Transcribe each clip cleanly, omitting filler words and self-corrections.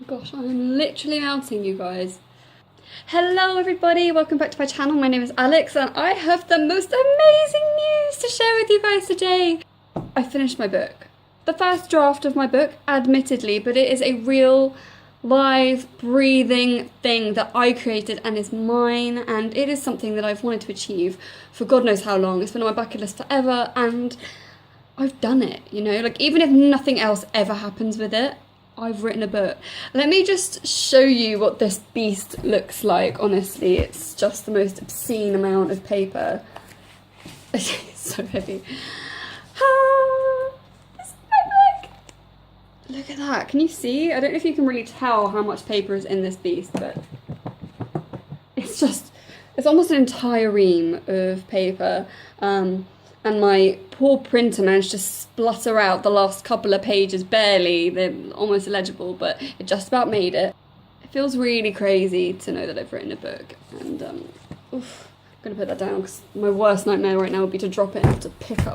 Gosh, I'm literally melting, you guys. Hello everybody, welcome back to my channel. My name is Alex and I have the most amazing news to share with you guys today. I finished my book. The first draft of my book, admittedly, but it is a real, live, breathing thing that I created and is mine, and it is something that I've wanted to achieve for God knows how long. It's been on my bucket list forever and I've done it, you know? Like, even if nothing else ever happens with it, I've written a book. Let me just show you what this beast looks like. Honestly, it's just the most obscene amount of paper. It's so heavy. This is my book. Look at that. Can you see? I don't know if you can really tell how much paper is in this beast, but it's almost an entire ream of paper. And my poor printer managed to splutter out the last couple of pages barely. They're almost illegible, but it just about made it. It feels really crazy to know that I've written a book. And I'm gonna put that down because my worst nightmare right now would be to drop it and have to pick it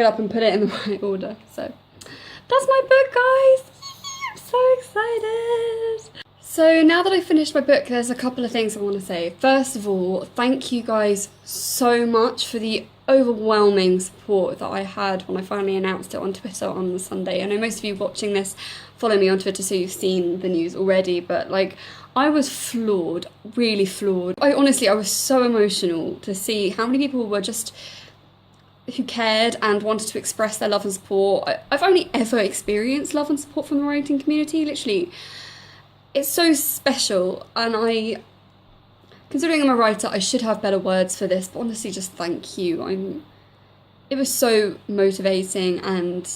up and put it in the right order. So that's my book, guys. I'm so excited. So now that I've finished my book, there's a couple of things I want to say. First of all, thank you guys so much for the overwhelming support that I had when I finally announced it on Twitter on Sunday. I know most of you watching this follow me on Twitter, so you've seen the news already, but like, I was floored, really floored. I was so emotional to see how many people were just who cared and wanted to express their love and support. I've only ever experienced love and support from the writing community, literally. It's so special, and considering I'm a writer, I should have better words for this, but honestly, just thank you. It was so motivating and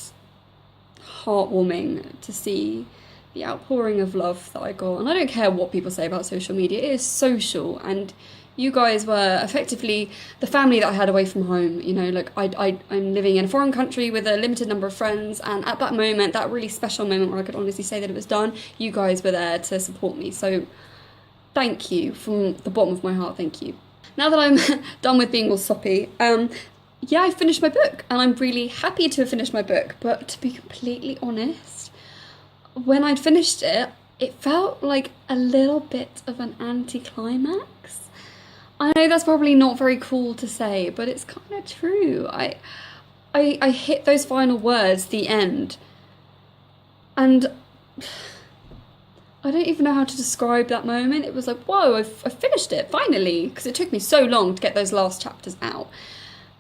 heartwarming to see the outpouring of love that I got. And I don't care what people say about social media, it is social, and you guys were effectively the family that I had away from home. You know, like I'm living in a foreign country with a limited number of friends, and at that moment, that really special moment where I could honestly say that it was done, you guys were there to support me. So thank you from the bottom of my heart, thank you. Now that I'm done with being all soppy, yeah, I finished my book and I'm really happy to have finished my book, but to be completely honest, when I'd finished it, it felt like a little bit of an anticlimax. I know that's probably not very cool to say, but it's kind of true. I hit those final words, the end, and I don't even know how to describe that moment. It was like, whoa, I've finished it, finally, because it took me so long to get those last chapters out.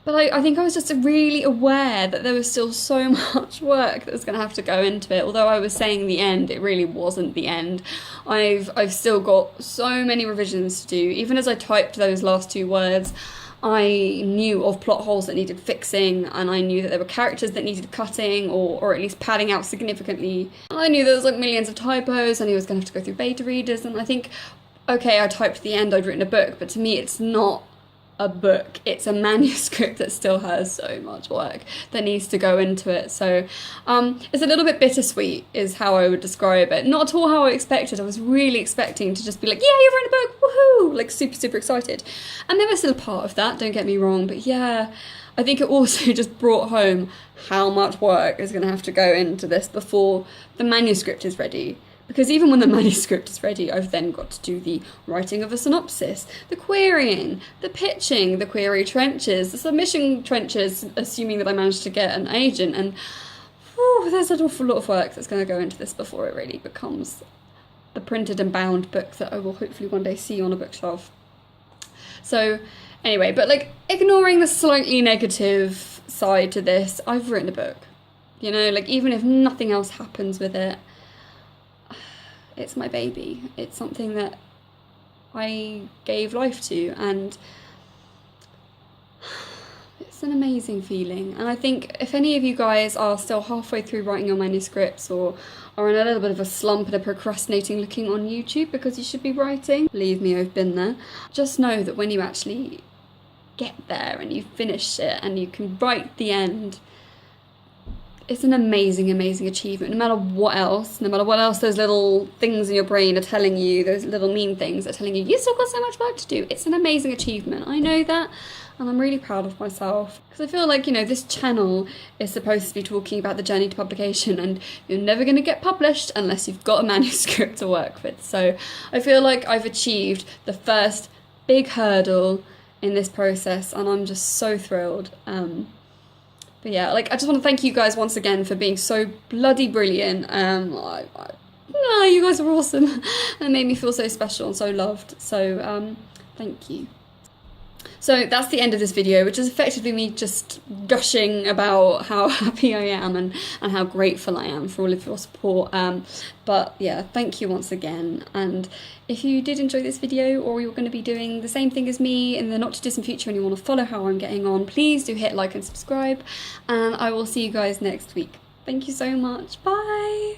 But I think I was just really aware that there was still so much work that was going to have to go into it. Although I was saying the end, it really wasn't the end. I've still got so many revisions to do. Even as I typed those last two words, I knew of plot holes that needed fixing, and I knew that there were characters that needed cutting or at least padding out significantly. I knew there was like millions of typos, and I was going to have to go through beta readers, and I think, okay, I typed the end, I'd written a book, but to me it's not a book, it's a manuscript that still has so much work that needs to go into it. So it's a little bit bittersweet is how I would describe it. Not at all how I expected. I was really expecting to just be like, yeah, you've written a book, woohoo, like super excited. And there was still a part of that, don't get me wrong, but yeah, I think it also just brought home how much work is going to have to go into this before the manuscript is ready. Because even when the manuscript is ready, I've then got to do the writing of a synopsis, the querying, the pitching, the query trenches, the submission trenches, assuming that I managed to get an agent. And there's an awful lot of work that's going to go into this before it really becomes the printed and bound book that I will hopefully one day see on a bookshelf. So anyway, but like, ignoring the slightly negative side to this, I've written a book. You know, like, even if nothing else happens with it, it's my baby. It's something that I gave life to, and it's an amazing feeling. And I think if any of you guys are still halfway through writing your manuscripts or are in a little bit of a slump and are procrastinating looking on YouTube because you should be writing, believe me, I've been there. Just know that when you actually get there and you finish it and you can write the end, it's an amazing achievement. No matter what else those little things in your brain are telling you, those little mean things are telling you, you still got so much work to do. It's an amazing achievement. I know that. and I'm really proud of myself, because I feel like, you know, this channel is supposed to be talking about the journey to publication, and you're never going to get published unless you've got a manuscript to work with. So I feel like I've achieved the first big hurdle in this process, and I'm just so thrilled. But yeah, like, I just want to thank you guys once again for being so bloody brilliant. You guys are awesome. It made me feel so special and so loved. So thank you. So that's the end of this video, which is effectively me just gushing about how happy I am and how grateful I am for all of your support. But yeah, thank you once again. And if you did enjoy this video, or you're going to be doing the same thing as me in the not too distant future and you want to follow how I'm getting on, please do hit like and subscribe, and I will see you guys next week. Thank you so much. Bye.